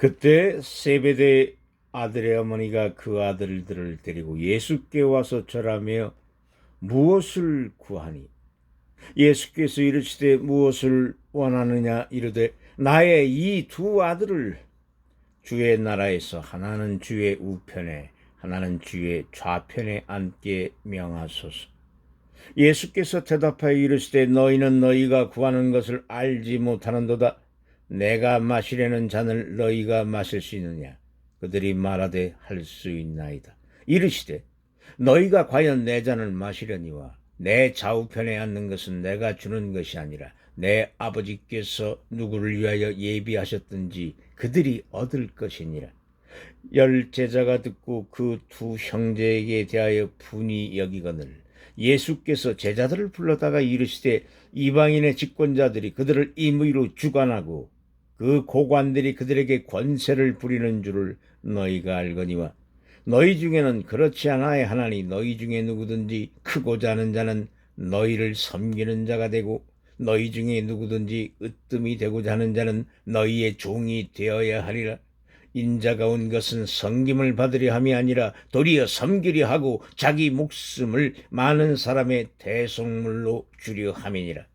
그때 세베대 아들의 어머니가 그 아들들을 데리고 예수께 와서 절하며 무엇을 구하니? 예수께서 이르시되 무엇을 원하느냐 이르되 나의 이 두 아들을 주의 나라에서 하나는 주의 우편에 하나는 주의 좌편에 앉게 명하소서. 예수께서 대답하여 이르시되 너희는 너희가 구하는 것을 알지 못하는도다. 내가 마시려는 잔을 너희가 마실 수 있느냐? 그들이 말하되 할 수 있나이다. 이르시되 너희가 과연 내 잔을 마시려니와 내 좌우편에 앉는 것은 내가 주는 것이 아니라 내 아버지께서 누구를 위하여 예비하셨든지 그들이 얻을 것이니라. 열 제자가 듣고 그 두 형제에게 대하여 분이 여기거늘 예수께서 제자들을 불러다가 이르시되 이방인의 집권자들이 그들을 임의로 주관하고 그 고관들이 그들에게 권세를 부리는 줄을 너희가 알거니와 너희 중에는 그렇지 않아야 하나니 너희 중에 누구든지 크고자 하는 자는 너희를 섬기는 자가 되고 너희 중에 누구든지 으뜸이 되고자 하는 자는 너희의 종이 되어야 하리라. 인자가 온 것은 섬김을 받으려 함이 아니라 도리어 섬기려 하고 자기 목숨을 많은 사람의 대속물로 주려 함이니라.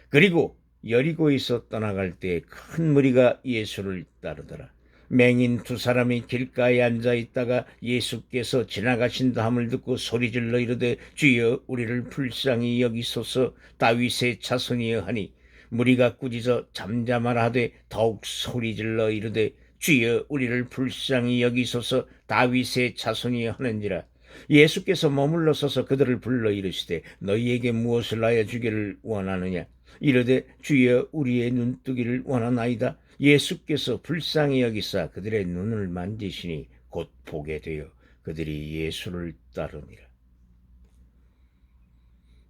그리고 여리고에서 떠나갈 때 큰 무리가 예수를 따르더라. 맹인 두 사람이 길가에 앉아 있다가 예수께서 지나가신다 함을 듣고 소리질러 이르되 주여 우리를 불쌍히 여기소서. 다윗의 자손이여 하니 무리가 꾸짖어 잠잠하라 하되 더욱 소리질러 이르되 주여 우리를 불쌍히 여기소서. 다윗의 자손이여 하는지라. 예수께서 머물러 서서 그들을 불러 이르시되 너희에게 무엇을 하여 주기를 원하느냐? 이르되 주여 우리의 눈뜨기를 원하나이다. 예수께서 불쌍히 여기사 그들의 눈을 만지시니 곧 보게 되어 그들이 예수를 따르니라.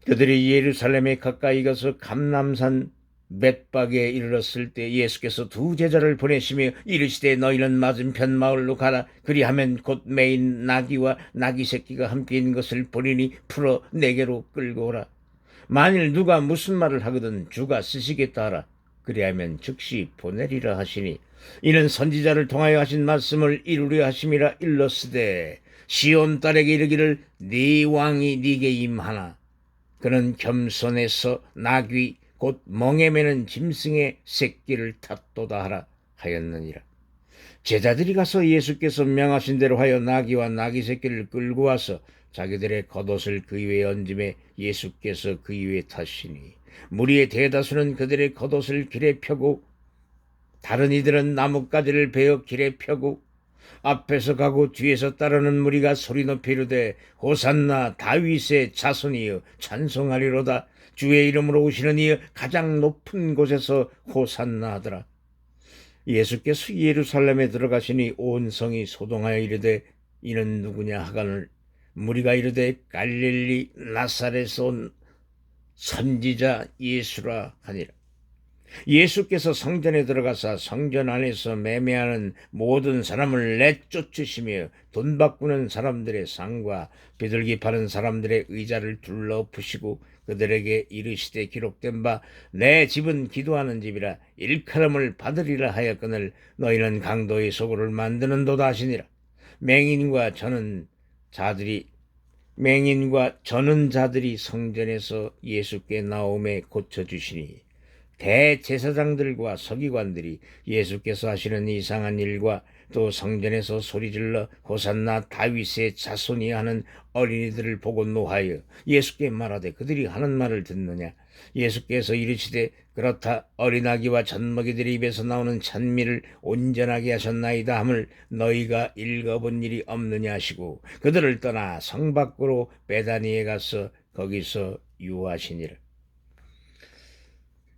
그들이 예루살렘에 가까이 가서 감람산 벳박에 이르렀을 때 예수께서 두 제자를 보내시며 이르시되 너희는 맞은편 마을로 가라. 그리하면 곧 매인 나귀와 나귀 새끼가 함께 있는 것을 보리니 풀어 내게로 끌고 오라. 만일 누가 무슨 말을 하거든 주가 쓰시겠다 하라. 그리하면 즉시 보내리라 하시니 이는 선지자를 통하여 하신 말씀을 이루려 하심이라. 일렀으되 시온 딸에게 이르기를 네 왕이 네게 임하나 그는 겸손해서 나귀 곧 멍에 매는 짐승의 새끼를 탔도다 하라 하였느니라. 제자들이 가서 예수께서 명하신 대로 하여 나귀와 나귀 새끼를 끌고 와서 자기들의 겉옷을 그 위에 얹음에 예수께서 그 위에 타시니 무리의 대다수는 그들의 겉옷을 길에 펴고 다른 이들은 나뭇가지를 베어 길에 펴고 앞에서 가고 뒤에서 따르는 무리가 소리 높이 이르되 호산나 다윗의 자손이여 찬송하리로다. 주의 이름으로 오시는 이여 가장 높은 곳에서 호산나 하더라. 예수께서 예루살렘에 들어가시니 온 성이 소동하여 이르되 이는 누구냐 하거늘 무리가 이르되 갈릴리 나사렛에서 온 선지자 예수라 하니라. 예수께서 성전에 들어가사 성전 안에서 매매하는 모든 사람을 내쫓으시며 돈 바꾸는 사람들의 상과 비둘기 파는 사람들의 의자를 둘러부시고 그들에게 이르시되 기록된 바 내 집은 기도하는 집이라 일컬음을 받으리라 하였거늘 너희는 강도의 소굴을 만드는도다 하시니라. 맹인과 저는 자들이 성전에서 예수께 나옴에 고쳐주시니 대제사장들과 서기관들이 예수께서 하시는 이상한 일과 또 성전에서 소리질러 호산나 다윗의 자손이 하는 어린이들을 보고 노하여 예수께 말하되 그들이 하는 말을 듣느냐. 예수께서 이르시되 그렇다. 어린아기와 젖먹이들의 입에서 나오는 찬미를 온전하게 하셨나이다 함을 너희가 읽어본 일이 없느냐 하시고 그들을 떠나 성 밖으로 베다니에 가서 거기서 유하시니라.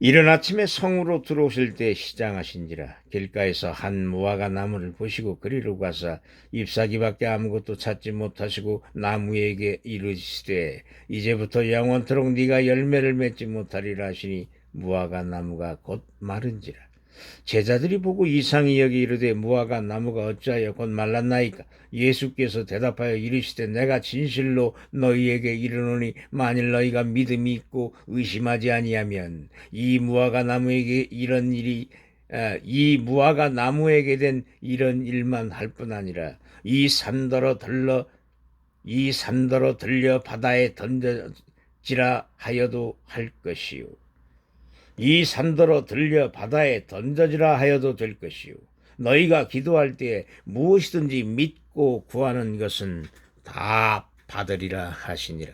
이른 아침에 성으로 들어오실 때 시장하신지라. 길가에서 한 무화과 나무를 보시고 그리로 가서 잎사귀밖에 아무것도 찾지 못하시고 나무에게 이르시되 이제부터 영원토록 네가 열매를 맺지 못하리라 하시니 무화과 나무가 곧 마른지라. 제자들이 보고 이상히 여기 이르되 무화과 나무가 어찌하여 곧 말랐나이까. 예수께서 대답하여 이르시되 내가 진실로 너희에게 이르노니 만일 너희가 믿음이 있고 의심하지 아니하면 이 무화과 나무에게 이런 일이 이 무화과 나무에게 된 이런 일만 할 뿐 아니라 이 산더러 들려 바다에 던져지라 하여도 할 것이요. 이 산더러 들려 바다에 던져지라 하여도 될 것이요. 너희가 기도할 때에 무엇이든지 믿고 구하는 것은 다 받으리라 하시니라.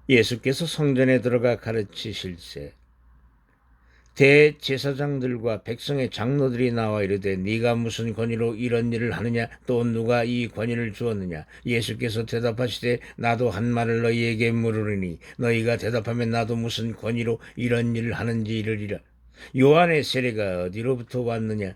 예수께서 성전에 들어가 가르치실세 대제사장들과 백성의 장로들이 나와 이르되 네가 무슨 권위로 이런 일을 하느냐, 또 누가 이 권위를 주었느냐. 예수께서 대답하시되 나도 한 말을 너희에게 물으리니 너희가 대답하면 나도 무슨 권위로 이런 일을 하는지 이르리라. 요한의 세례가 어디로부터 왔느냐,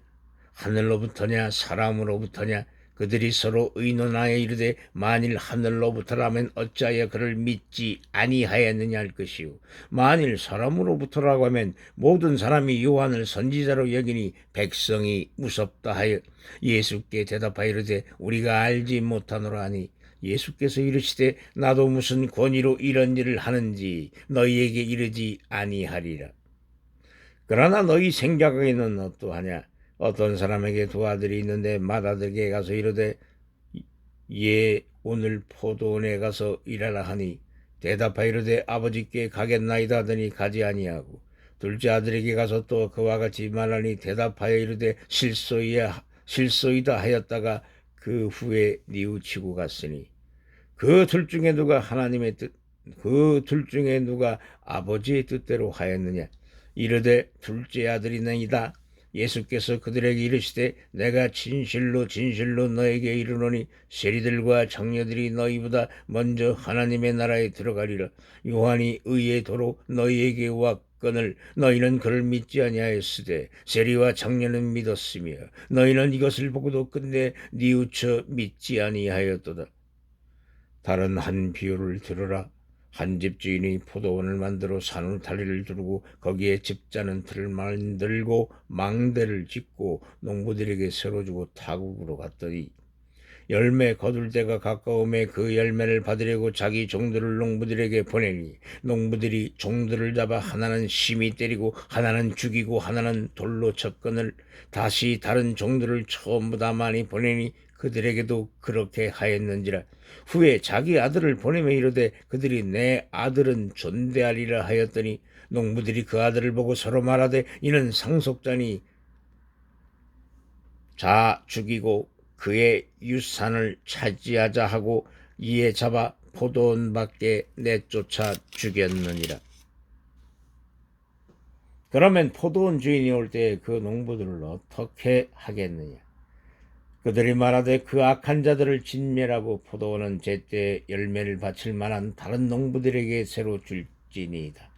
하늘로부터냐 사람으로부터냐. 그들이 서로 의논하여 이르되 만일 하늘로부터라면 어찌하여 그를 믿지 아니하였느냐 할 것이요, 만일 사람으로부터라고 하면 모든 사람이 요한을 선지자로 여기니 백성이 무섭다 하여 예수께 대답하여 이르되 우리가 알지 못하노라 하니, 예수께서 이르시되 나도 무슨 권위로 이런 일을 하는지 너희에게 이르지 아니하리라. 그러나 너희 생각에는 어떠하냐. 어떤 사람에게 두 아들이 있는데 맏아들에게 가서 이르되 예 오늘 포도원에 가서 일하라 하니 대답하여 이르되 아버지께 가겠나이다 하더니 가지 아니하고, 둘째 아들에게 가서 또 그와 같이 말하니 대답하여 이르되 실소이다 하였다가 그 후에 뉘우치고 갔으니, 그 둘 중에 누가 그 둘 중에 누가 아버지의 뜻대로 하였느냐. 이르되 둘째 아들이나이다. 예수께서 그들에게 이르시되 내가 진실로 진실로 너에게 이르노니 세리들과 장녀들이 너희보다 먼저 하나님의 나라에 들어가리라. 요한이 의의 도로 너희에게 왔거늘 너희는 그를 믿지 아니하였으되 세리와 장녀는 믿었으며 너희는 이것을 보고도 끝내 뉘우쳐 믿지 아니하였도다. 다른 한 비유를 들으라. 한 집주인이 포도원을 만들어 산울타리를 두르고 거기에 집자는 틀을 만들고 망대를 짓고 농부들에게 새로 주고 타국으로 갔더니 열매 거둘 때가 가까움에 그 열매를 받으려고 자기 종들을 농부들에게 보내니, 농부들이 종들을 잡아 하나는 심히 때리고 하나는 죽이고 하나는 돌로 쳤거늘 다시 다른 종들을 처음보다 많이 보내니 그들에게도 그렇게 하였는지라. 후에 자기 아들을 보내며 이르되 그들이 내 아들은 존대하리라 하였더니 농부들이 그 아들을 보고 서로 말하되 이는 상속자니 자 죽이고 그의 유산을 차지하자 하고 이에 잡아 포도원 밖에 내쫓아 죽였느니라. 그러면 포도원 주인이 올 때 그 농부들을 어떻게 하겠느냐. 그들이 말하되 그 악한 자들을 진멸하고 포도원은 제때 열매를 바칠 만한 다른 농부들에게 새로 줄지니이다.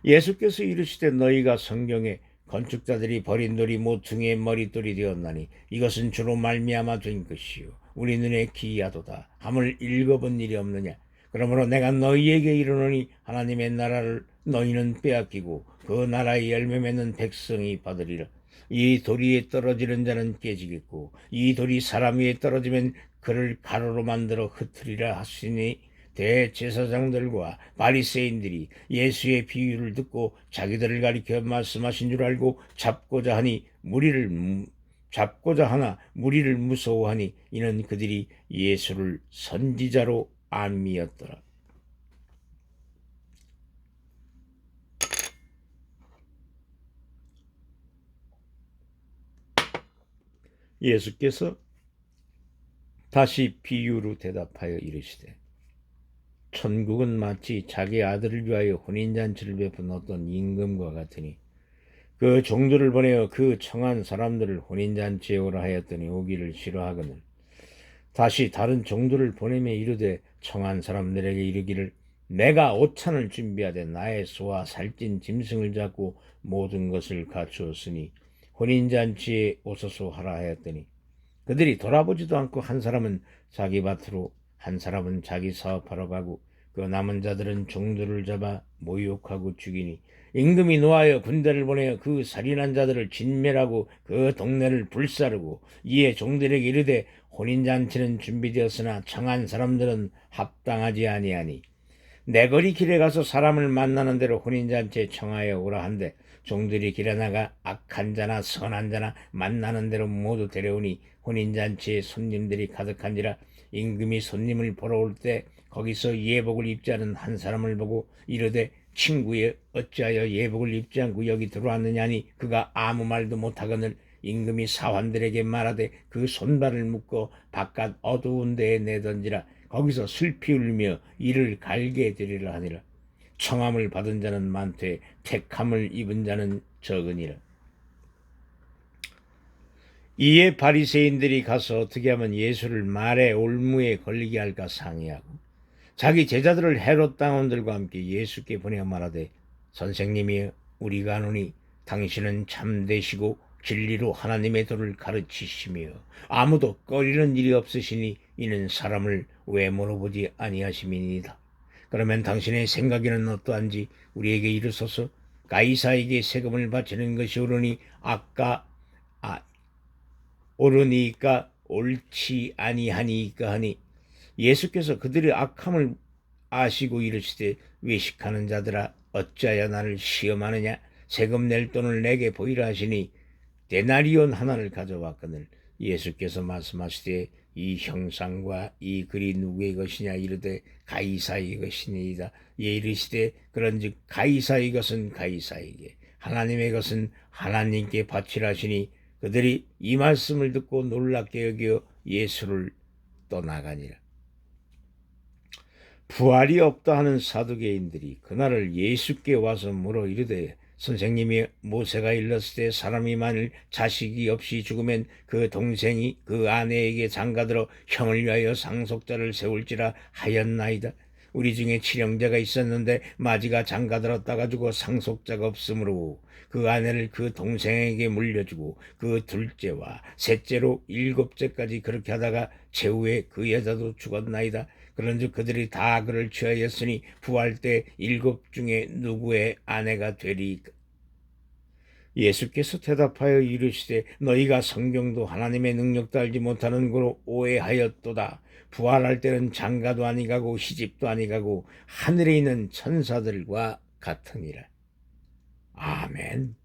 예수께서 이르시되 너희가 성경에 건축자들이 버린 돌이 모퉁이의 머릿돌이 되었나니 이것은 주로 말미암아 된 것이요 우리 눈에 기이하도다 함을 읽어본 일이 없느냐. 그러므로 내가 너희에게 이르노니 하나님의 나라를 너희는 빼앗기고 그 나라의 열매 맺는 백성이 받으리라. 이 돌 위에 떨어지는 자는 깨지겠고 이 돌이 사람 위에 떨어지면 그를 가루로 만들어 흩으리라 하시니, 대제사장들과 바리새인들이 예수의 비유를 듣고 자기들을 가리켜 말씀하신 줄 알고 잡고자 하나 무리를 무서워하니 이는 그들이 예수를 선지자로 암미었더라. 예수께서 다시 비유로 대답하여 이르시되 천국은 마치 자기 아들을 위하여 혼인잔치를 베푼 어떤 임금과 같으니 그 종들을 보내어 그 청한 사람들을 혼인잔치에 오라 하였더니 오기를 싫어하거늘 다시 다른 종들을 보내며 이르되 청한 사람들에게 이르기를 내가 오찬을 준비하되 나의 소와 살찐 짐승을 잡고 모든 것을 갖추었으니 혼인잔치에 오소서 하라 하였더니 그들이 돌아보지도 않고 한 사람은 자기 밭으로 한 사람은 자기 사업하러 가고 그 남은 자들은 종들을 잡아 모욕하고 죽이니 임금이 노하여 군대를 보내어 그 살인한 자들을 진멸하고 그 동네를 불사르고 이에 종들에게 이르되 혼인잔치는 준비되었으나 청한 사람들은 합당하지 아니하니 내거리 길에 가서 사람을 만나는 대로 혼인잔치에 청하여 오라 한데 종들이 길에 나가 악한 자나 선한 자나 만나는 대로 모두 데려오니 혼인잔치에 손님들이 가득한지라 임금이 손님을 보러 올 때 거기서 예복을 입지 않은 한 사람을 보고 이르되 친구여 어찌하여 예복을 입지 않고 여기 들어왔느냐니 그가 아무 말도 못하거늘 임금이 사환들에게 말하되 그 손발을 묶어 바깥 어두운 데에 내던지라 거기서 슬피 울며 이를 갈게 되리라 하니라. 청함을 받은 자는 많되 택함을 입은 자는 적으니라. 이에 바리새인들이 가서 어떻게 하면 예수를 말의 올무에 걸리게 할까 상의하고 자기 제자들을 헤롯 당원들과 함께 예수께 보내어 말하되 선생님이여 우리가 아노니 당신은 참되시고 진리로 하나님의 도를 가르치시며 아무도 꺼리는 일이 없으시니 이는 사람을 왜 물어보지 아니하심이니이다. 그러면 당신의 생각에는 어떠한지 우리에게 이르소서. 가이사에게 세금을 바치는 것이 옳으니까 옳지 아니하니까 하니 예수께서 그들의 악함을 아시고 이르시되 외식하는 자들아 어찌하여 나를 시험하느냐. 세금 낼 돈을 내게 보이라 하시니 데나리온 하나를 가져왔거늘 예수께서 말씀하시되 이 형상과 이 글이 누구의 것이냐 이르되 가이사의 것이니이다. 예 이르시되 그런즉 가이사의 것은 가이사에게 하나님의 것은 하나님께 바치라 하시니 그들이 이 말씀을 듣고 놀랍게 여겨 예수를 떠나가니라. 부활이 없다 하는 사두개인들이 그날을 예수께 와서 물어 이르되 선생님이 모세가 일렀을 때 사람이 만일 자식이 없이 죽으면 그 동생이 그 아내에게 장가들어 형을 위하여 상속자를 세울지라 하였나이다. 우리 중에 칠형제가 있었는데 마지가 장가들었다가 죽어 상속자가 없으므로 그 아내를 그 동생에게 물려주고 그 둘째와 셋째로 일곱째까지 그렇게 하다가 최후에 그 여자도 죽었나이다. 그런즉 그들이 다 그를 취하였으니 부활 때 일곱 중에 누구의 아내가 되리까? 예수께서 대답하여 이르시되 너희가 성경도 하나님의 능력도 알지 못하는 거로 오해하였도다. 부활할 때는 장가도 아니가고 시집도 아니가고 하늘에 있는 천사들과 같으니라. 아멘.